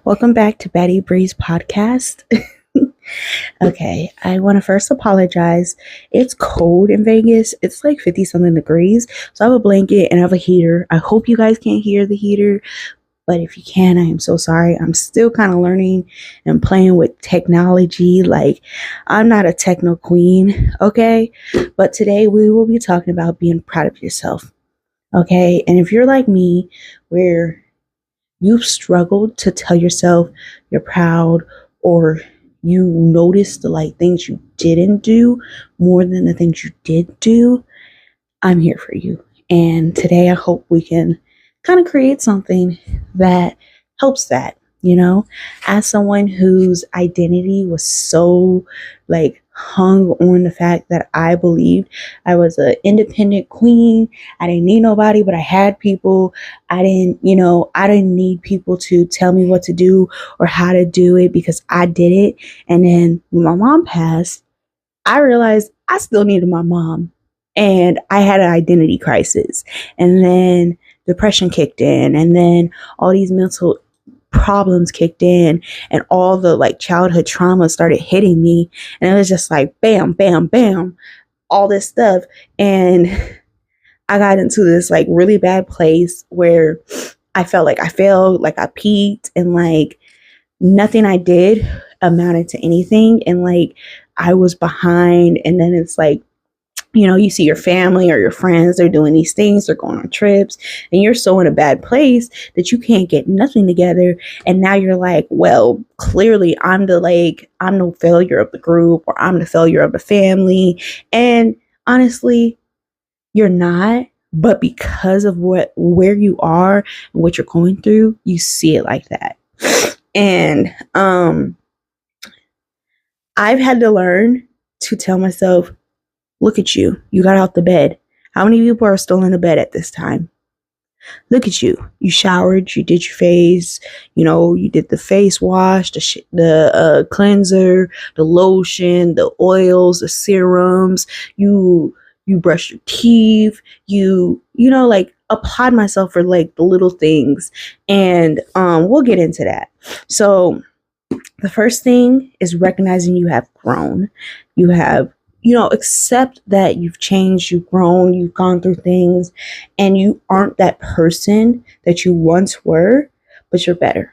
Welcome back to Baddie Breeze podcast. Okay, I want to first apologize. It's cold in Vegas. It's like 50 something degrees. So I have a blanket and I have a heater. I hope you guys can't hear the heater, but if you can, I am so sorry. I'm still kind of learning and playing with technology. Like, I'm not a techno queen, okay? But today we will be talking about being proud of yourself, okay? And if you're like me, where you've struggled to tell yourself you're proud, or you notice the like things you didn't do more than the things you did do, I'm here for you. And today I hope we can kind of create something that helps that, as someone whose identity was so like hung on the fact that I believed I was an independent queen. I didn't need nobody, but I had people. I didn't need people to tell me what to do or how to do it because I did it. And then when my mom passed, I realized I still needed my mom, and I had an identity crisis. And then depression kicked in, and then all these mental problems kicked in, and all the like childhood trauma started hitting me. And it was just like bam, bam, bam, all this stuff. And I got into this like really bad place where I felt like I failed, like I peaked, and like nothing I did amounted to anything. And like I was behind. And then it's like, you see your family or your friends, they're doing these things, they're going on trips, and you're so in a bad place that you can't get nothing together. And now you're like, well, clearly I'm the failure of the group, or I'm the failure of the family. And honestly, you're not. But because of where you are and what you're going through, you see it like that. And I've had to learn to tell myself, look at you. You got out the bed. How many people are still in the bed at this time? Look at you. You showered. You did your face. You did the face wash, the cleanser, the lotion, the oils, the serums. You brushed your teeth. Like applaud myself for like the little things. And we'll get into that. So the first thing is recognizing you have grown. You have, accept that you've changed, you've grown, you've gone through things, and you aren't that person that you once were, but you're better.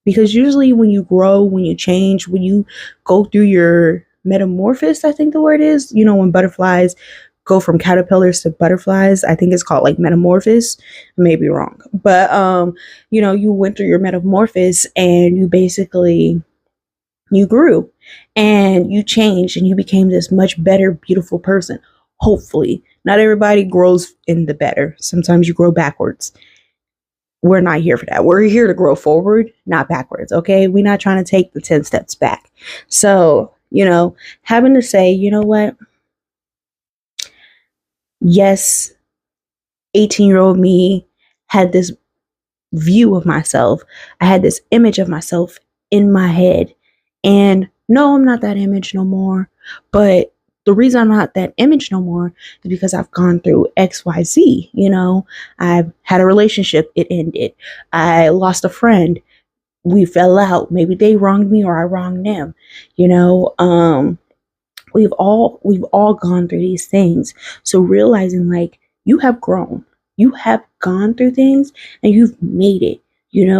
Because usually when you grow, when you change, when you go through your metamorphosis, I think the word is, when butterflies go from caterpillars to butterflies, I think it's called like metamorphosis. I may be wrong, but you went through your metamorphosis, and you grew and you changed, and you became this much better, beautiful person. Hopefully, not everybody grows in the better. Sometimes you grow backwards. We're not here for that. We're here to grow forward, not backwards. Okay. We're not trying to take the 10 steps back. So, having to say, you know what? Yes, 18-year-old me had this view of myself. I had this image of myself in my head. And no, I'm not that image no more. But the reason I'm not that image no more is because I've gone through XYZ. I've had a relationship, it ended. I lost a friend. We fell out. Maybe they wronged me or I wronged them. We've all gone through these things. So realizing like you have grown, you have gone through things, and you've made it.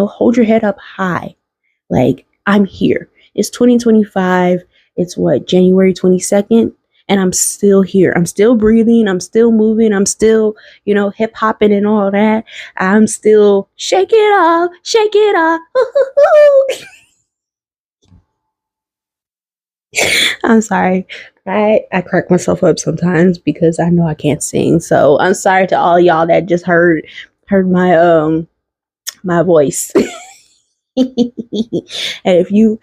Hold your head up high. Like, I'm here. It's 2025. It's January 22nd, and I'm still here. I'm still breathing. I'm still moving. I'm still, hip hopping and all that. I'm still shake it off, shake it off. I'm sorry. I crack myself up sometimes because I know I can't sing. So I'm sorry to all y'all that just heard my voice. And if you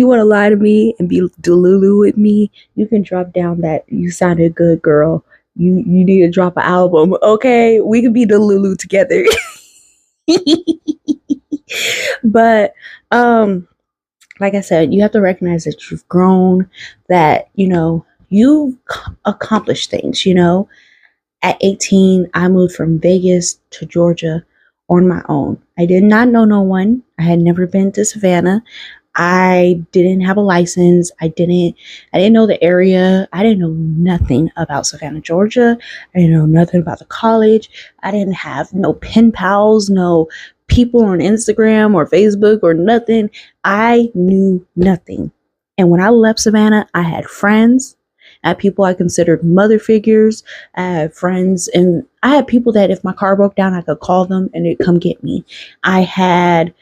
want to lie to me and be delulu with me, you can drop down that you sounded good, girl. You need to drop an album, okay? We can be delulu together. But like I said, you have to recognize that you've grown, that you've accomplished things. At 18, I moved from Vegas to Georgia on my own. I did not know no one. I had never been to Savannah. I didn't have a license. I didn't know the area. I didn't know nothing about Savannah, Georgia. I didn't know nothing about the college. I didn't have no pen pals, no people on Instagram or Facebook or nothing. I knew nothing. And when I left Savannah, I had friends. I had people I considered mother figures. I had friends, and I had people that if my car broke down, I could call them and they'd come get me. I had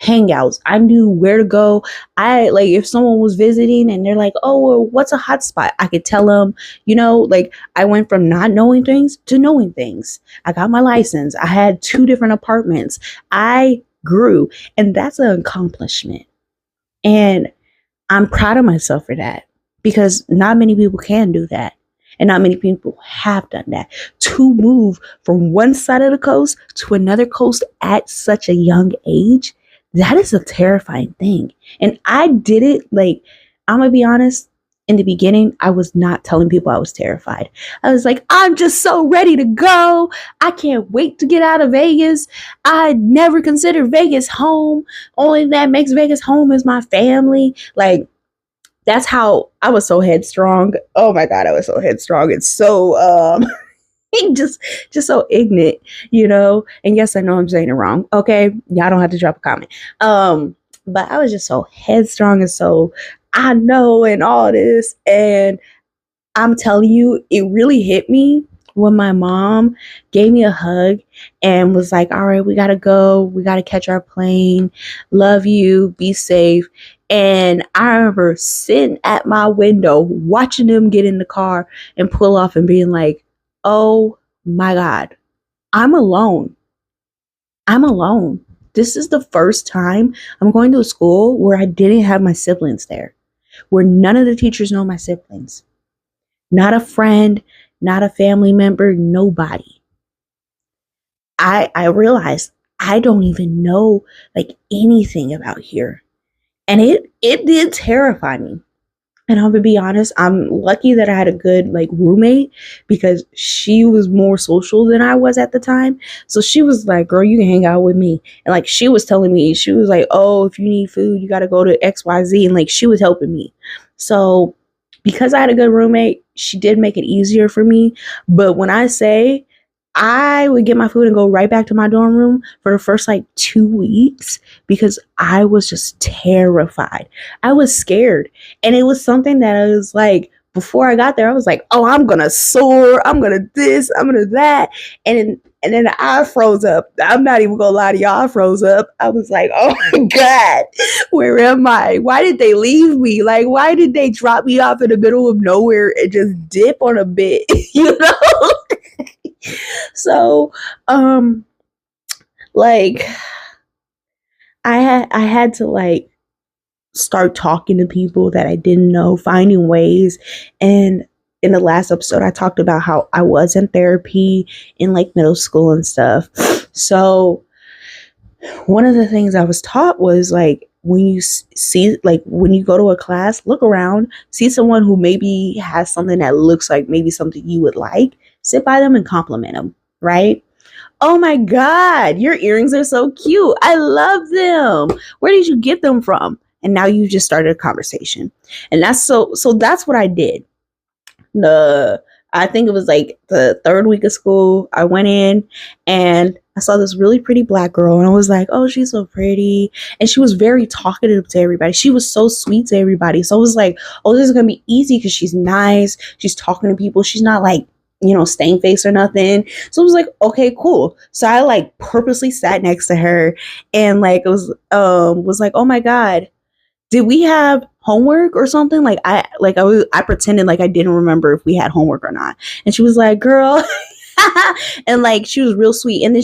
hangouts. I knew where to go. I like if someone was visiting and they're like, "Oh, well, what's a hot spot?" I could tell them, like I went from not knowing things to knowing things. I got my license. I had 2 different apartments. I grew, and that's an accomplishment. And I'm proud of myself for that because not many people can do that. And not many people have done that. To move from one side of the coast to another coast at such a young age, that is a terrifying thing. And I did it, like, I'm going to be honest, in the beginning, I was not telling people I was terrified. I was like, I'm just so ready to go. I can't wait to get out of Vegas. I never considered Vegas home. Only that makes Vegas home is my family. Like, that's how I was so headstrong. Oh my God, I was so headstrong. It's so just so ignorant. And yes, I know I'm saying it wrong. Okay. Y'all don't have to drop a comment. But I was just so headstrong and so I know and all this. And I'm telling you, it really hit me when my mom gave me a hug and was like, all right, we got to go. We got to catch our plane. Love you. Be safe. And I remember sitting at my window, watching them get in the car and pull off and being like, oh my God, I'm alone. I'm alone. This is the first time I'm going to a school where I didn't have my siblings there, where none of the teachers know my siblings. Not a friend, not a family member, nobody. I realized I don't even know like anything about here. And it did terrify me. And I'm gonna be honest, I'm lucky that I had a good like roommate because she was more social than I was at the time. So she was like, girl, you can hang out with me. And like she was telling me, she was like, oh, if you need food, you gotta go to XYZ. And like she was helping me. So because I had a good roommate, she did make it easier for me. But when I say I would get my food and go right back to my dorm room for the first like 2 weeks because I was just terrified. I was scared. And it was something that I was like, before I got there, I was like, oh, I'm going to soar. I'm going to this. I'm going to that. And then I froze up. I'm not even going to lie to y'all. I froze up. I was like, oh my God, where am I? Why did they leave me? Like, why did they drop me off in the middle of nowhere and just dip on a bit? So, like, I had to like start talking to people that I didn't know, finding ways. And in the last episode, I talked about how I was in therapy in like middle school and stuff. So one of the things I was taught was like, when you see, like when you go to a class, look around, see someone who maybe has something that looks like maybe something you would like, sit by them and compliment them, right? Oh my God, your earrings are so cute. I love them. Where did you get them from? And now you just started a conversation. And that's so that's what I did. I think it was like the 3rd week of school. I went in and I saw this really pretty black girl and I was like, oh, she's so pretty. And she was very talkative to everybody. She was so sweet to everybody. So I was like, oh, this is going to be easy because she's nice. She's talking to people. She's not like, staying face or nothing. So I was like, okay, cool. So I like purposely sat next to her and like it was like, oh my God, did we have homework or something? Like I pretended like I didn't remember if we had homework or not. And she was like, girl, and like she was real sweet. And then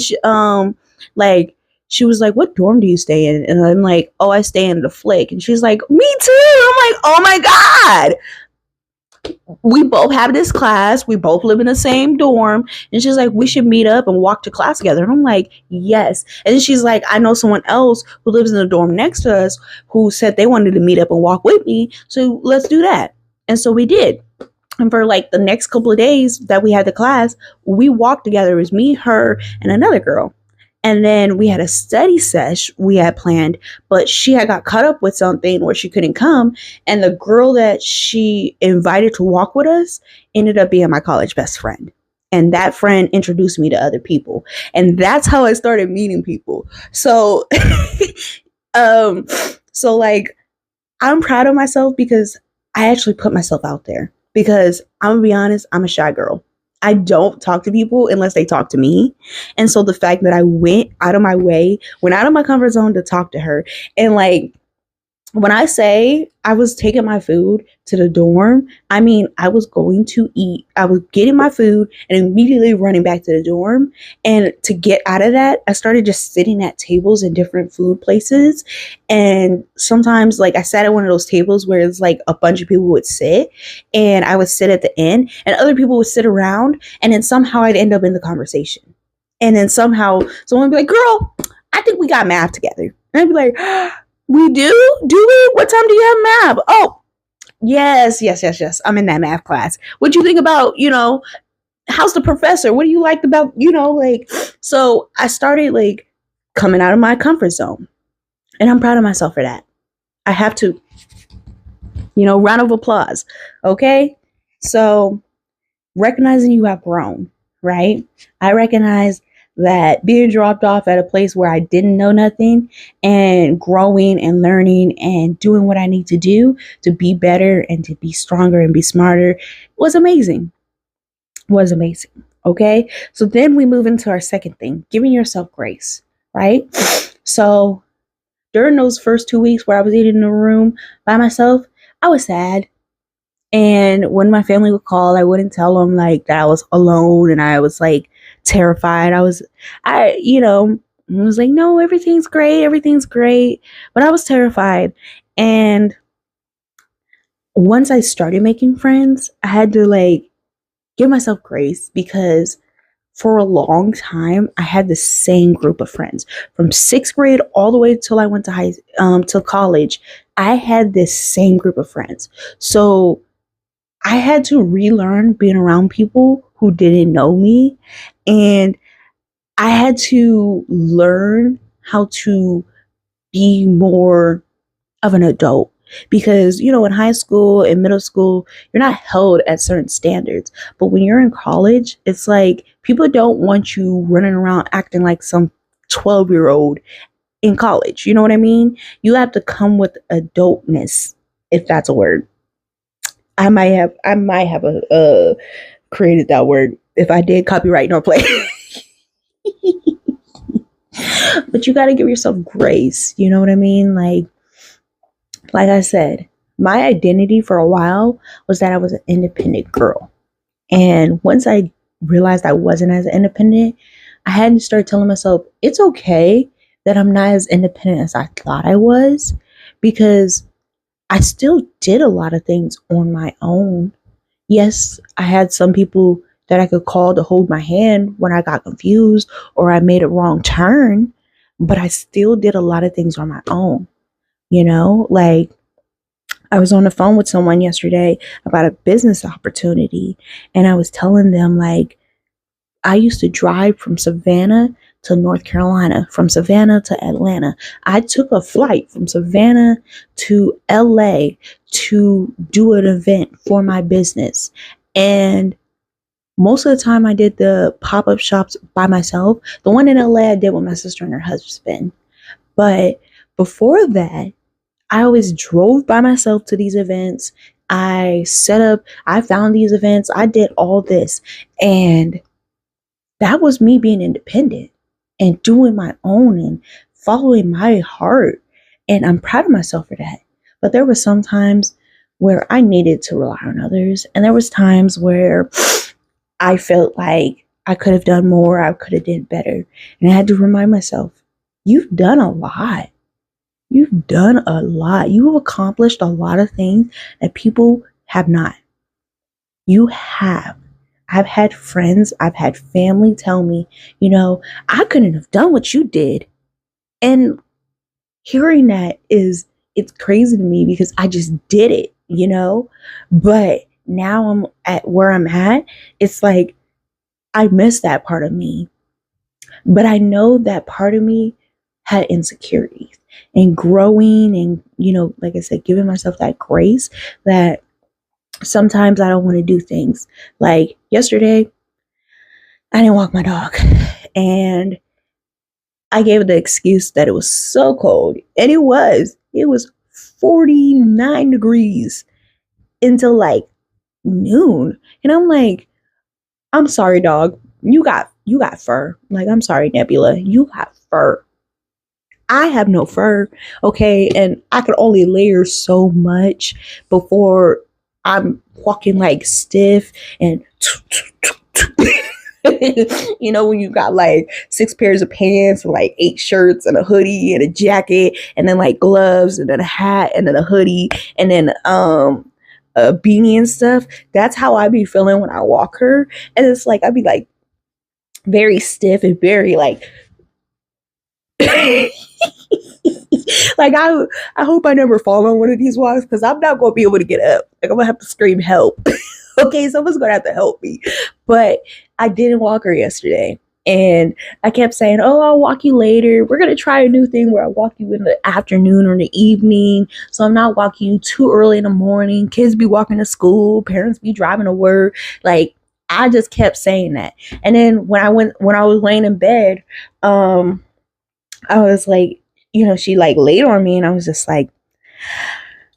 she was like, what dorm do you stay in? And I'm like, oh, I stay in the Flick. And she's like, me too. I'm like, oh my God. We both have this class. We both live in the same dorm. And she's like, we should meet up and walk to class together. And I'm like, yes. And then she's like, I know someone else who lives in the dorm next to us who said they wanted to meet up and walk with me. So let's do that. And so we did. And for like the next couple of days that we had the class, we walked together. It was me, her, and another girl. And then we had a study sesh we had planned, but she had got caught up with something where she couldn't come. And the girl that she invited to walk with us ended up being my college best friend. And that friend introduced me to other people. And that's how I started meeting people. So, um, so like, I'm proud of myself because I actually put myself out there. Because I'm gonna be honest, I'm a shy girl. I don't talk to people unless they talk to me. And so the fact that I went out of my way, went out of my comfort zone to talk to her, and like, when I say I was taking my food to the dorm, I mean, I was going to eat. I was getting my food and immediately running back to the dorm. And to get out of that, I started just sitting at tables in different food places. And sometimes, like, I sat at one of those tables where it's like a bunch of people would sit, and I would sit at the end, and other people would sit around. And then somehow I'd end up in the conversation. And then somehow someone would be like, "Girl, I think we got math together." And I'd be like, "We do? Do we? What time do you have math?" "Oh, yes. I'm in that math class. What do you think about, how's the professor? What do you like about, like," so I started like coming out of my comfort zone. And I'm proud of myself for that. I have to, round of applause. Okay. So recognizing you have grown, right? I recognize that being dropped off at a place where I didn't know nothing and growing and learning and doing what I need to do to be better and to be stronger and be smarter was amazing. Was amazing. Okay. So then we move into our second thing, giving yourself grace, right? So during those first 2 weeks where I was eating in a room by myself, I was sad. And when my family would call, I wouldn't tell them like that I was alone and I was like terrified. I was like, "No, everything's great. Everything's great." But I was terrified. And once I started making friends, I had to like give myself grace because for a long time, I had the same group of friends from sixth grade all the way till I went to till college. I had this same group of friends. So I had to relearn being around people who didn't know me. And I had to learn how to be more of an adult. Because, in high school and middle school, you're not held at certain standards. But when you're in college, it's like people don't want you running around acting like some 12-year-old in college. You know what I mean? You have to come with adultness, if that's a word. I might have created that word. If I did, copyright no play. But you got to give yourself grace. You know what I mean? Like I said, my identity for a while was that I was an independent girl. And once I realized I wasn't as independent, I had to start telling myself it's okay that I'm not as independent as I thought I was, because I still did a lot of things on my own. Yes, I had some people that I could call to hold my hand when I got confused or I made a wrong turn, but I still did a lot of things on my own. Like I was on the phone with someone yesterday about a business opportunity, and I was telling them like I used to drive from Savannah to North Carolina, from Savannah to Atlanta. I took a flight from Savannah to LA to do an event for my business. And most of the time I did the pop-up shops by myself. The one in LA I did with my sister and her husband. But before that, I always drove by myself to these events. I found these events. I did all this. And that was me being independent and doing my own and following my heart. And I'm proud of myself for that. But there were some times where I needed to rely on others. And there was times where I felt like I could have done more. I could have done better. And I had to remind myself, you've done a lot. You've done a lot. You have accomplished a lot of things that people have not. You have. I've had friends, I've had family tell me, I couldn't have done what you did. And hearing that it's crazy to me because I just did it, But now I'm at where I'm at. It's like, I miss that part of me. But I know that part of me had insecurities, and growing and, like I said, giving myself that grace that sometimes I don't want to do things. Like yesterday, I didn't walk my dog, and I gave the excuse that it was so cold. And it was 49 degrees until like noon. And I'm like, I'm sorry, dog. You got fur. Like, I'm sorry, Nebula. You got fur. I have no fur. Okay. And I could only layer so much before I'm walking like stiff and when you got like 6 pairs of pants, like 8 shirts and a hoodie and a jacket, and then like gloves and then a hat and then a hoodie and then a beanie and stuff. That's how I be feeling when I walk her. And it's like I'd be like very stiff and very like like I hope I never fall on one of these walks, because I'm not gonna be able to get up. Like, I'm gonna have to scream help. Okay, someone's gonna have to help me. But I didn't walk her yesterday. And I kept saying, oh, I'll walk you later. We're gonna try a new thing where I walk you in the afternoon or the evening. So I'm not walking you too early in the morning. Kids be walking to school, parents be driving to work. Like, I just kept saying that. And then when I was laying in bed, I was like, she like laid on me, and I was just like,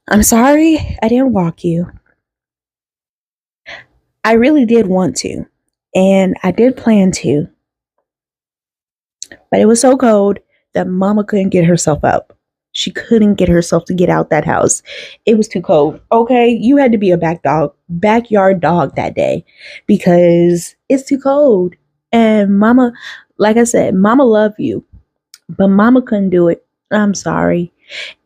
I'm sorry I didn't walk you. I really did want to, and I did plan to, but it was so cold that mama couldn't get herself up. She couldn't get herself to get out that house. It was too cold. Okay, you had to be a backyard dog that day, because it's too cold. And mama, like I said, mama love you, but mama couldn't do it. I'm sorry.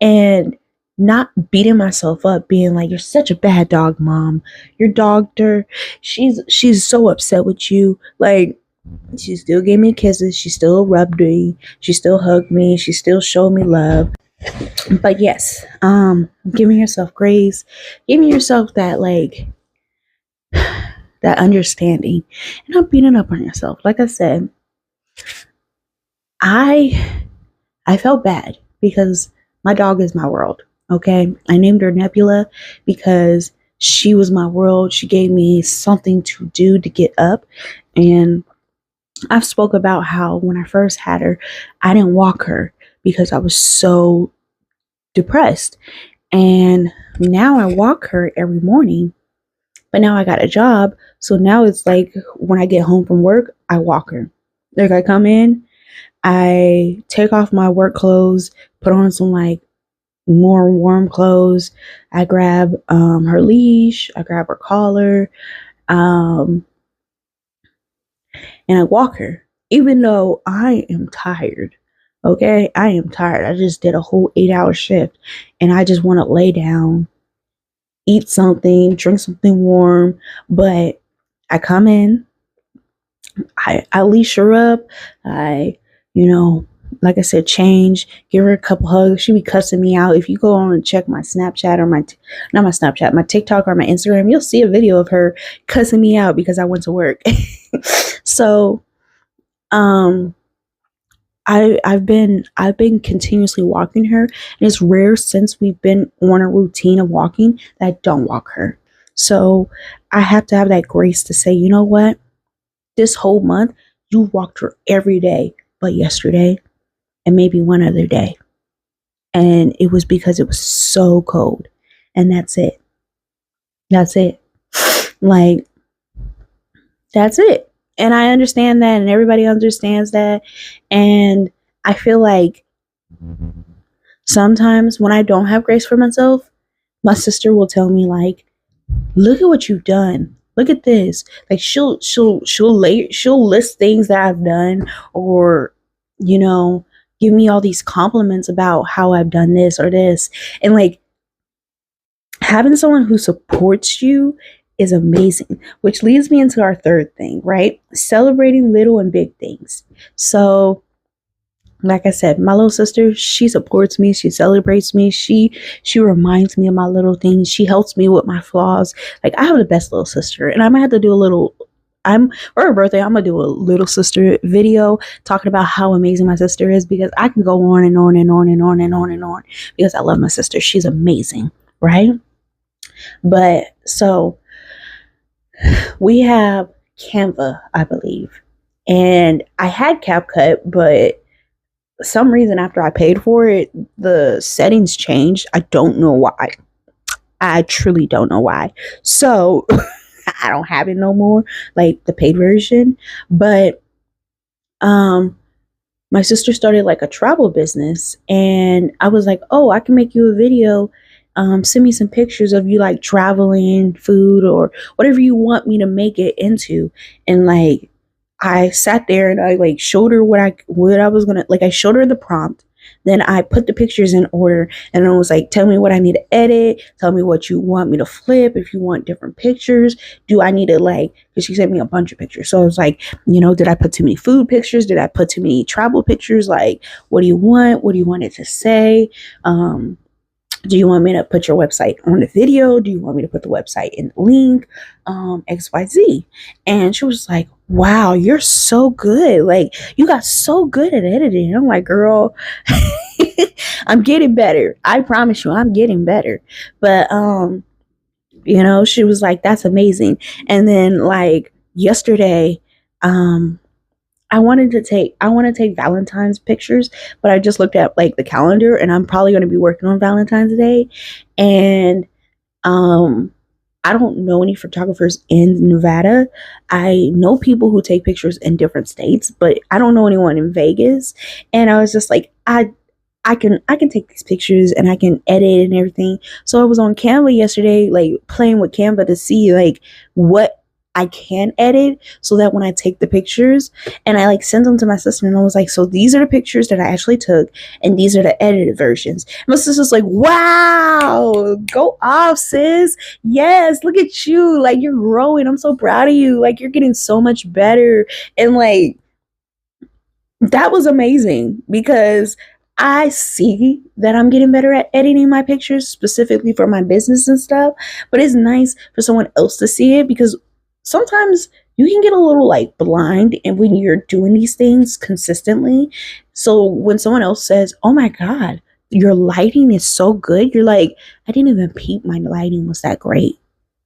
And not beating myself up, being like, you're such a bad dog, mom. Your doctor, she's so upset with you. Like, she still gave me kisses. She still rubbed me. She still hugged me. She still showed me love. But yes, giving yourself grace, giving yourself that like that understanding, and not beating up on yourself. Like I said, I felt bad because my dog is my world. Okay. I named her Nebula because she was my world. She gave me something to do to get up. And I've spoke about how when I first had her, I didn't walk her because I was so depressed. And now I walk her every morning. But now I got a job. So now it's like when I get home from work, I walk her. Like, I come in, I take off my work clothes, put on some like more warm clothes. I grab her leash, I grab her collar, and I walk her, even though I am tired. Okay, I am tired. I just did a whole 8-hour shift, and I just want to lay down, eat something, drink something warm. But I come in, I leash her up, I, like I said, change, give her a couple hugs. She be cussing me out. If you go on and check my Snapchat or not my Snapchat, my TikTok or my Instagram, you'll see a video of her cussing me out because I went to work. So, I've been continuously walking her, and it's rare since we've been on a routine of walking that I don't walk her. So I have to have that grace to say, you know what? This whole month, you walked her every day, but yesterday and maybe one other day. And it was because it was so cold. And that's it. That's it. Like, that's it. And I understand that, and everybody understands that. And I feel like sometimes when I don't have grace for myself, my sister will tell me, like, look at what you've done. Look at this. Like, she'll list things that I've done, or, give me all these compliments about how I've done this or this. And like, having someone who supports you is amazing, which leads me into our third thing, right? Celebrating little and big things. So, like I said, my little sister, she supports me. She celebrates me. She reminds me of my little things. She helps me with my flaws. Like, I have the best little sister, and I might have to do a little I'm for her birthday, I'm gonna do a little sister video talking about how amazing my sister is, because I can go on and on and on and on and on and on, because I love my sister. She's amazing, right? But so we have Canva, I believe. And I had CapCut, but some reason after I paid for it, the settings changed. I don't know why. I truly don't know why. So I don't have it no more, like the paid version. But um my sister started like a travel business, and I was like, oh, I can make you a video. Send me some pictures of you like traveling, food, or whatever you want me to make it into. And like I sat there and I like showed her what I was gonna, like, I showed her the prompt. Then I put the pictures in order, and I was like, tell me what I need to edit, tell me what you want me to flip, if you want different pictures. Do I need to, like, because she sent me a bunch of pictures. So I was like, did I put too many food pictures? Did I put too many travel pictures? Like, what do you want? What do you want it to say? Do you want me to put your website on the video? Do you want me to put the website in the link? XYZ. And she was like, wow, you're so good. Like, you got so good at editing. I'm like, girl, I'm getting better. I promise you, I'm getting better. But, she was like, that's amazing. And then like yesterday, I want to take Valentine's pictures, but I just looked at like the calendar, and I'm probably going to be working on Valentine's Day. And I don't know any photographers in Nevada. I know people who take pictures in different states, but I don't know anyone in Vegas. And I was just like, I can take these pictures and I can edit and everything. So I was on Canva yesterday, like playing with Canva to see like what I can edit, so that when I take the pictures and I like send them to my sister, and I was like, so these are the pictures that I actually took, and these are the edited versions. And my sister's like, wow, go off, sis. Yes, look at you. Like, you're growing. I'm so proud of you. Like, you're getting so much better. And like, that was amazing, because I see that I'm getting better at editing my pictures specifically for my business and stuff. But it's nice for someone else to see it, because sometimes you can get a little like blind and when you're doing these things consistently. So when someone else says, oh my God, your lighting is so good, you're like, I didn't even peep my lighting was that great,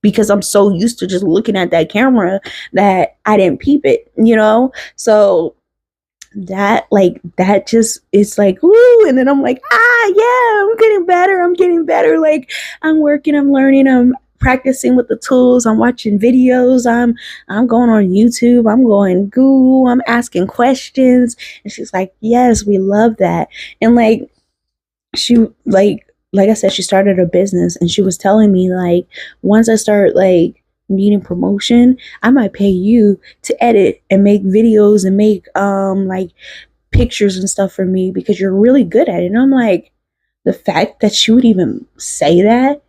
because I'm so used to just looking at that camera that I didn't peep it. So that just is like, woo. And then I'm like, yeah, I'm getting better. Like, I'm working, I'm learning, I'm practicing with the tools, I'm watching videos, I'm going on YouTube, I'm going Google, I'm asking questions. And she's like, yes, we love that. And like, she like I said, she started a business, and she was telling me like, once I start like needing promotion, I might pay you to edit and make videos and make like pictures and stuff for me, because you're really good at it. And I'm like, the fact that she would even say that,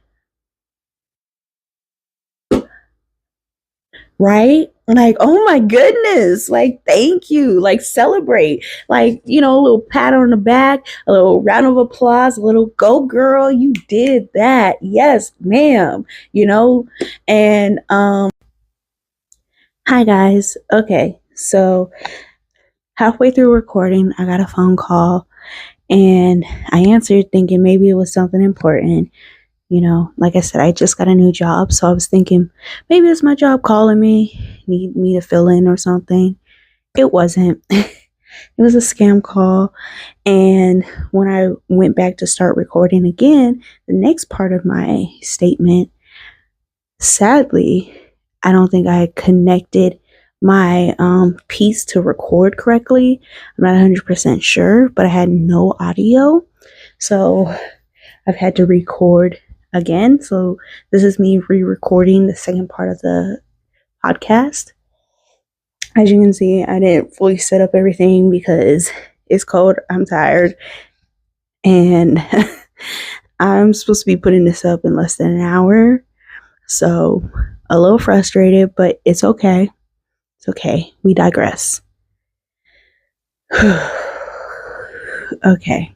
right? Like, oh my goodness, like, thank you, like, celebrate, like, a little pat on the back, a little round of applause, a little go girl, you did that, yes ma'am. And hi guys. Okay, so halfway through recording, I got a phone call, and I answered thinking maybe it was something important. Like I said, I just got a new job, so I was thinking maybe it's my job calling me, need me to fill in or something. It wasn't. It was a scam call. And when I went back to start recording again, the next part of my statement, sadly, I don't think I connected my piece to record correctly. I'm not 100% sure, but I had no audio. So I've had to record again. So this is me re-recording the second part of the podcast. As you can see, I didn't fully set up everything because it's cold, I'm tired, and I'm supposed to be putting this up in less than an hour. So a little frustrated, but it's okay. It's okay. We digress. Okay.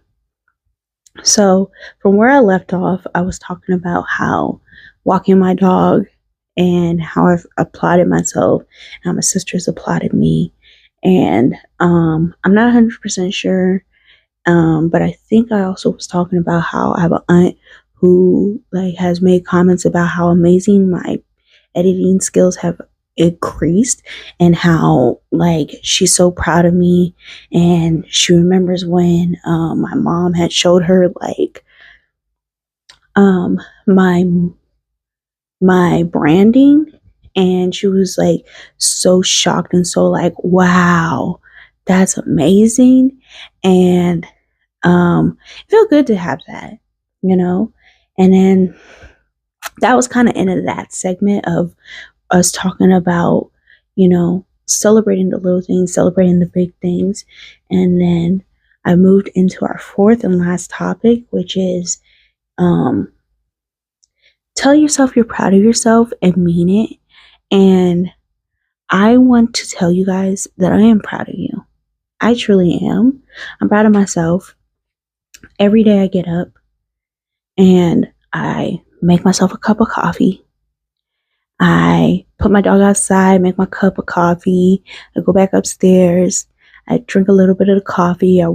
So from where I left off, I was talking about how walking my dog and how I've applauded myself, how my sisters applauded me. And I'm not 100% sure, but I think I also was talking about how I have an aunt who like has made comments about how amazing my editing skills have increased, and how like she's so proud of me, and she remembers when my mom had showed her like um my my branding, and she was like so shocked and so like, wow, that's amazing. And it felt good to have that, you know. And then that was kind of end of that segment of us talking about, celebrating the little things, celebrating the big things. And then I moved into our fourth and last topic, which is um tell yourself you're proud of yourself and mean it. And I want to tell you guys that I am proud of you. I truly am. I'm proud of myself. Every day I get up and I make myself a cup of coffee. I put my dog outside, make my cup of coffee. I go back upstairs. I drink a little bit of the coffee. I,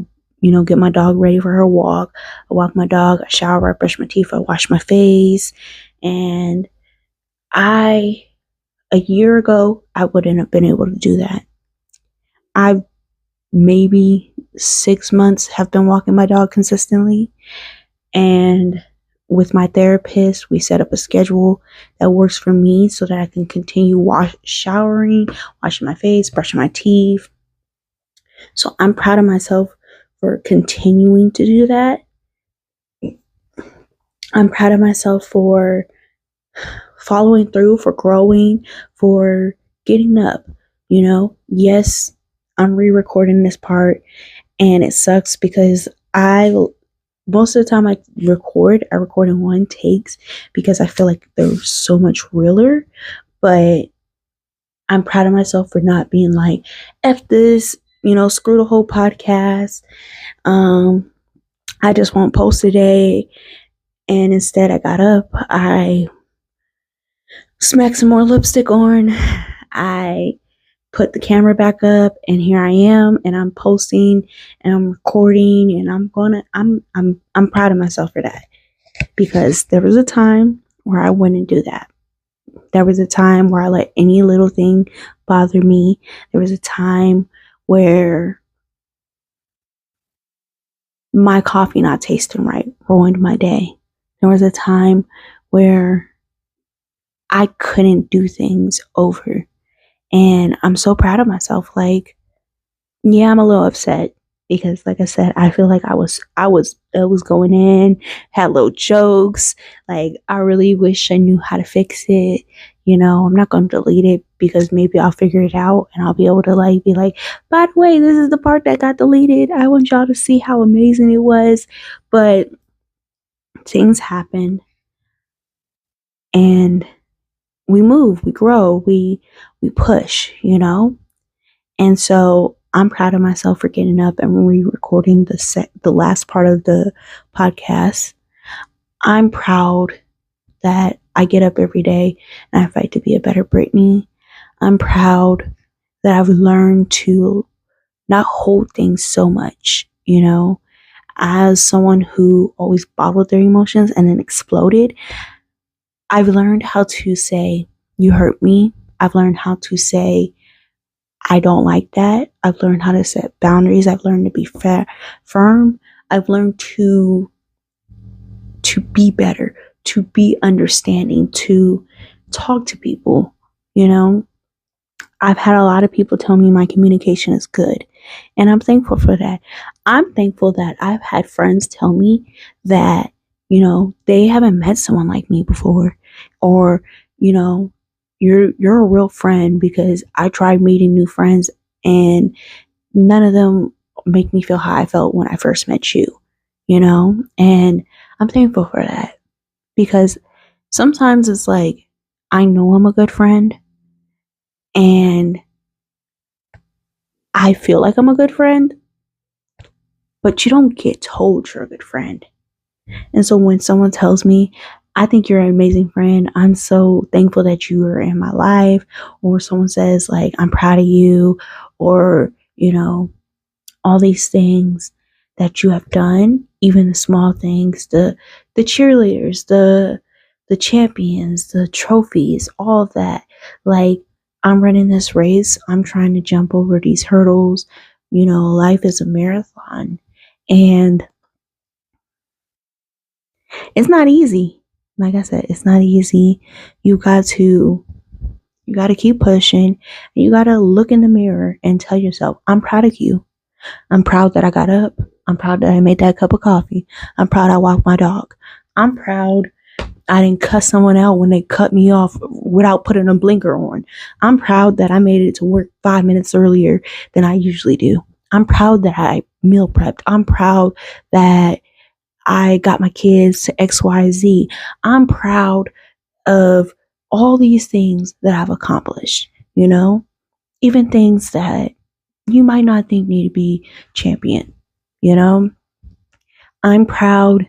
get my dog ready for her walk. I walk my dog. I shower. I brush my teeth. I wash my face. And a year ago, I wouldn't have been able to do that. I maybe 6 months have been walking my dog consistently. And with my therapist, we set up a schedule that works for me so that I can continue showering, washing my face, brushing my teeth. So I'm proud of myself for continuing to do that. I'm proud of myself for following through, for growing, for getting up. Yes, I'm re-recording this part, and it sucks because most of the time I record in one takes because I feel like they're so much realer. But I'm proud of myself for not being like, F this, screw the whole podcast. I just won't post today. And instead I got up, I smacked some more lipstick on, I put the camera back up, and here I am, and I'm posting and I'm recording, and I'm proud of myself for that, because there was a time where I wouldn't do that. There was a time where I let any little thing bother me. There was a time where my coffee not tasting right ruined my day. There was a time where I couldn't do things over. And I'm so proud of myself. Like, yeah, I'm a little upset because, like I said, I feel like I was going in, had little jokes. Like, I really wish I knew how to fix it. I'm not going to delete it because maybe I'll figure it out and I'll be able to like be like, by the way, this is the part that got deleted. I want y'all to see how amazing it was. But things happen, and we move, we grow, we push, And so I'm proud of myself for getting up and re-recording the last part of the podcast. I'm proud that I get up every day and I fight to be a better Brittany. I'm proud that I've learned to not hold things so much, As someone who always bottled their emotions and then exploded, I've learned how to say, you hurt me. I've learned how to say, I don't like that. I've learned how to set boundaries. I've learned to be firm. I've learned to be better, to be understanding, to talk to people. I've had a lot of people tell me my communication is good, and I'm thankful for that. I'm thankful that I've had friends tell me that, they haven't met someone like me before, or, you're a real friend, because I tried meeting new friends and none of them make me feel how I felt when I first met you, and I'm thankful for that, because sometimes it's like, I know I'm a good friend and I feel like I'm a good friend, but you don't get told you're a good friend. And so when someone tells me I think you're an amazing friend. I'm so thankful that you are in my life. Or someone says, like, I'm proud of you, or, all these things that you have done, even the small things, the cheerleaders, the champions, the trophies, all of that. Like, I'm running this race. I'm trying to jump over these hurdles. Life is a marathon. And it's not easy. Like I said, it's not easy. You got to keep pushing, and you got to look in the mirror and tell yourself, I'm proud of you. I'm proud that I got up. I'm proud that I made that cup of coffee. I'm proud I walked my dog. I'm proud I didn't cuss someone out when they cut me off without putting a blinker on. I'm proud that I made it to work 5 minutes earlier than I usually do. I'm proud that I meal prepped. I'm proud that I got my kids to XYZ. I'm proud of all these things that I've accomplished, even things that you might not think need to be championed, you know? I'm proud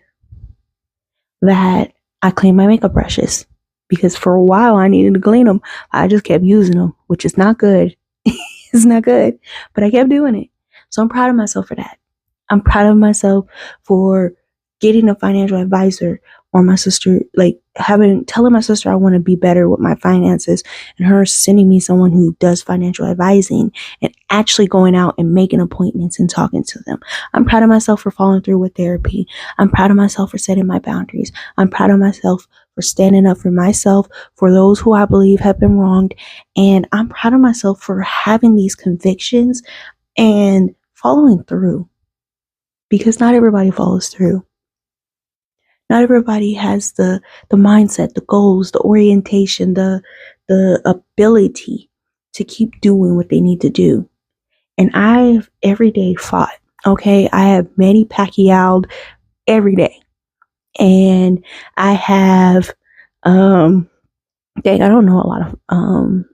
that I clean my makeup brushes because for a while I needed to clean them. I just kept using them, which is not good. It's not good, but I kept doing it. So I'm proud of myself for that. I'm proud of myself for getting a financial advisor, or my sister, like telling my sister I want to be better with my finances, and her sending me someone who does financial advising and actually going out and making appointments and talking to them. I'm proud of myself for following through with therapy. I'm proud of myself for setting my boundaries. I'm proud of myself for standing up for myself, for those who I believe have been wronged. And I'm proud of myself for having these convictions and following through, because not everybody follows through. Not everybody has the mindset, the goals, the orientation, the ability to keep doing what they need to do. And I've every day fought. Okay, I have Manny Pacquiao every day, and I have dang, I don't know a lot of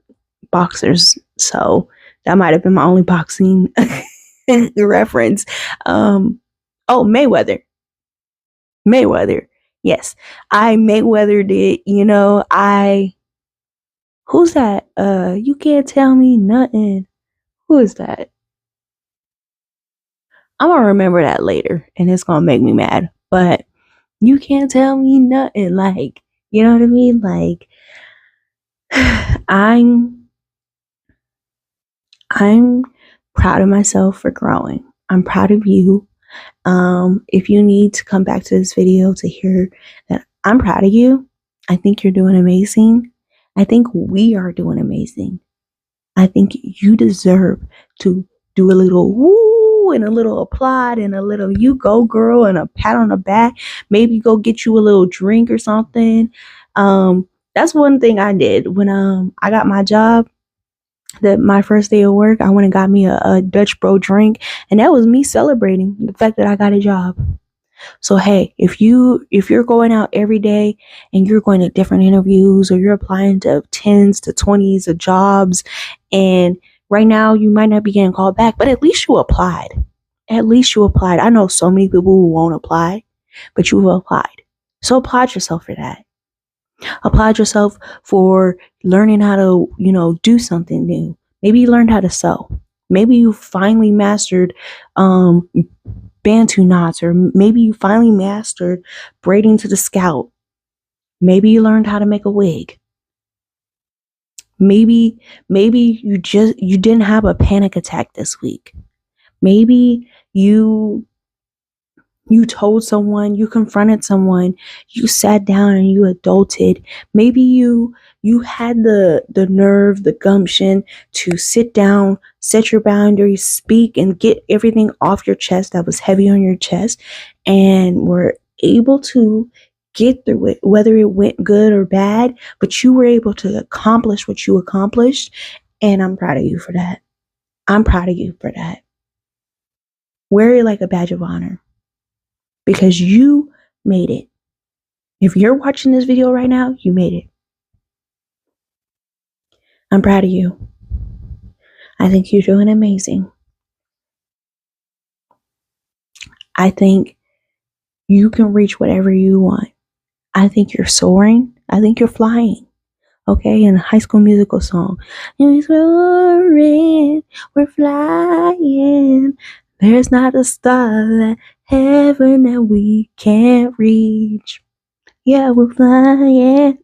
boxers, so that might have been my only boxing reference. Oh, Mayweather. Yes. I Mayweather did, who's that? You can't tell me nothing. Who is that? I'm gonna remember that later and it's gonna make me mad. But you can't tell me nothing. Like, you know what I mean? Like I'm I'm proud of myself for growing. I'm proud of you. If you need to come back to this video to hear that I'm proud of you, I think you're doing amazing. I think we are doing amazing. I think you deserve to do a little woo and a little applaud and a little you go girl and a pat on the back. Maybe go get you a little drink or something. That's one thing I did when I got my job. That my first day of work, I went and got me a Dutch Bro drink, and that was me celebrating the fact that I got a job. So hey, if you're going out every day and you're going to different interviews, or you're applying to 10s to 20s of jobs, and right now you might not be getting called back, but at least you applied. At least you applied. I know so many people who won't apply, but you've applied. So applaud yourself for that. Applaud yourself for learning how to, do something new. Maybe you learned how to sew. Maybe you finally mastered Bantu knots, or maybe you finally mastered braiding to the scalp. Maybe you learned how to make a wig. Maybe you didn't have a panic attack this week. Maybe you told someone, you confronted someone, you sat down and you adulted. Maybe you had the nerve, the gumption to sit down, set your boundaries, speak, and get everything off your chest that was heavy on your chest, and were able to get through it, whether it went good or bad, but you were able to accomplish what you accomplished. And I'm proud of you for that. I'm proud of you for that. Wear it like a badge of honor, because you made it. If you're watching this video right now, you made it. I'm proud of you. I think you're doing amazing. I think you can reach whatever you want. I think you're soaring. I think you're flying. Okay, in a High School Musical song. We're soaring, we're flying. There's not a star in heaven that we can't reach. Yeah, we're flying.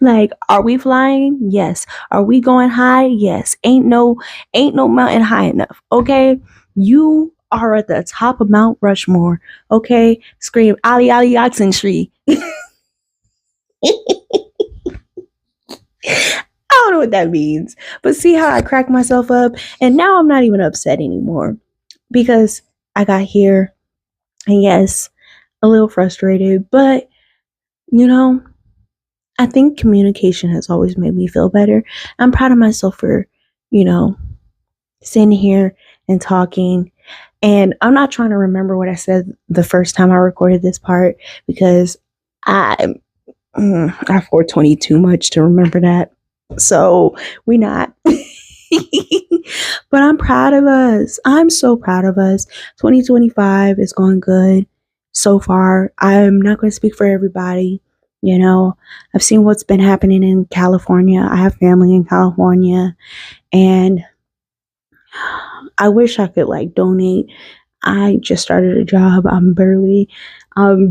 Like, are we flying? Yes. Are we going high? Yes. Ain't no mountain high enough. Okay. You are at the top of Mount Rushmore. Okay. Scream Ali Ali Oxen Tree. I don't know what that means. But see how I crack myself up? And now I'm not even upset anymore. Because I got here. And yes, a little frustrated. But you know, I think communication has always made me feel better. I'm proud of myself for, you know, sitting here and talking. And I'm not trying to remember what I said the first time I recorded this part because I I 420 too much to remember that. So we not. But I'm proud of us. I'm so proud of us. 2025 is going good so far. I'm not going to speak for everybody. You know, I've seen what's been happening in California. I have family in California, and I wish I could like donate. I just started a job. I'm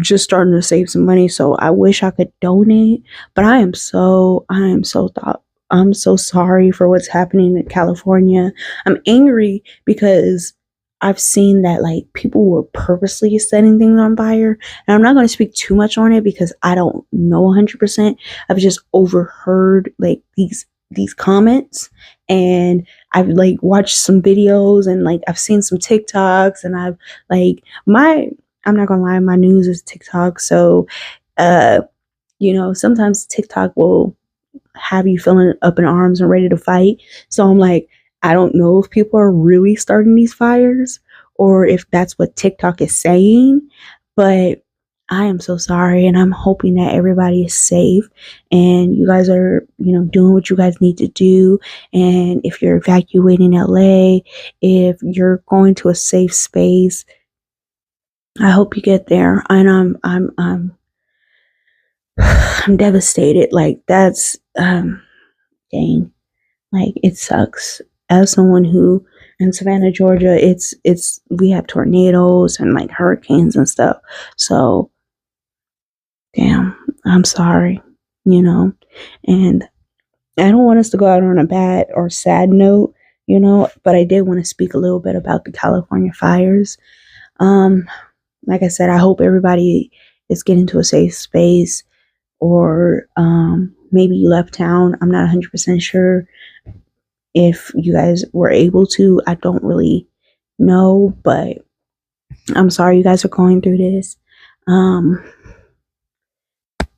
just starting to save some money, so I wish I could donate. But I'm so sorry for what's happening in California. I'm angry because I've seen that like people were purposely setting things on fire. And I'm not going to speak too much on it because I don't know 100%. I've just overheard like these comments, and I've like watched some videos, and like I've seen some TikToks, and I've like I'm not gonna lie, my news is TikTok. So uh sometimes TikTok will have you feeling up in arms and ready to fight. So I'm like, I don't know if people are really starting these fires or if that's what TikTok is saying, but I am so sorry, and I'm hoping that everybody is safe and you guys are, doing what you guys need to do. And if you're evacuating LA, if you're going to a safe space, I hope you get there. And I'm devastated. Like that's dang. Like it sucks. As someone who in Savannah, Georgia, it's we have tornadoes and like hurricanes and stuff. So damn, I'm sorry, and I don't want us to go out on a bad or sad note, but I did want to speak a little bit about the California fires. Um, like I said, I hope everybody is getting to a safe space, or maybe you left town. I'm not 100% sure if you guys were able to. I don't really know, but I'm sorry you guys are going through this.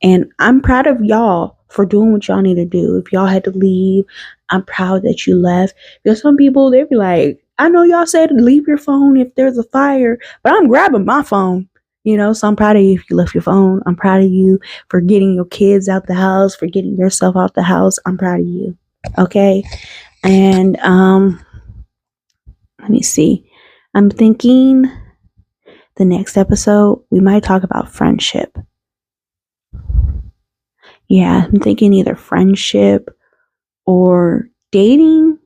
And I'm proud of y'all for doing what y'all need to do. If y'all had to leave, I'm proud that you left. Because some people, they be like, I know y'all said leave your phone if there's a fire, but I'm grabbing my phone. So I'm proud of you if you left your phone. I'm proud of you for getting your kids out the house, for getting yourself out the house. I'm proud of you. Okay. And let me see. I'm thinking the next episode, we might talk about friendship. Yeah, I'm thinking either friendship or dating.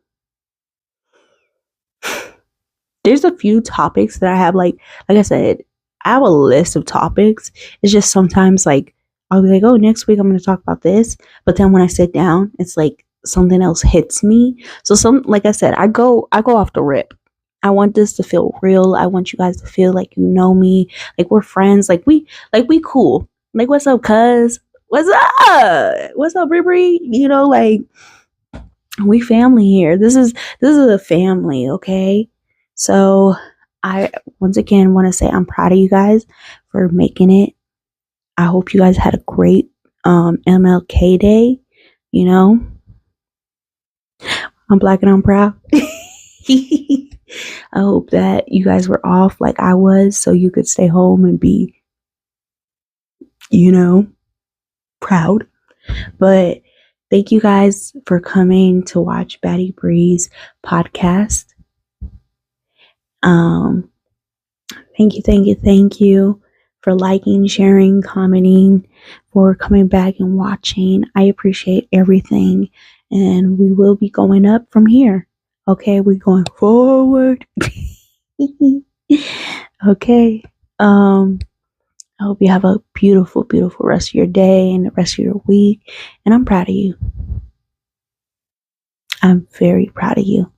There's a few topics that I have, like I said, I have a list of topics. It's just sometimes like I'll be like, oh, next week I'm going to talk about this. But then when I sit down, it's like something else hits me. So like I said, I go off the rip. I want this to feel real. I want you guys to feel like you know me, like we're friends, like we cool. Like, what's up, cuz? What's up? What's up, Riri? Like we family here. This is a family, okay? So I once again want to say I'm proud of you guys for making it. I hope you guys had a great MLK day. I'm Black and I'm proud. I hope that you guys were off like I was, so you could stay home and be, proud. But thank you guys for coming to watch Baddie Bree's podcast. Thank you for liking, sharing, commenting, for coming back and watching. I appreciate everything. And we will be going up from here. Okay, we're going forward. Okay. I hope you have a beautiful, beautiful rest of your day and the rest of your week. And I'm proud of you. I'm very proud of you.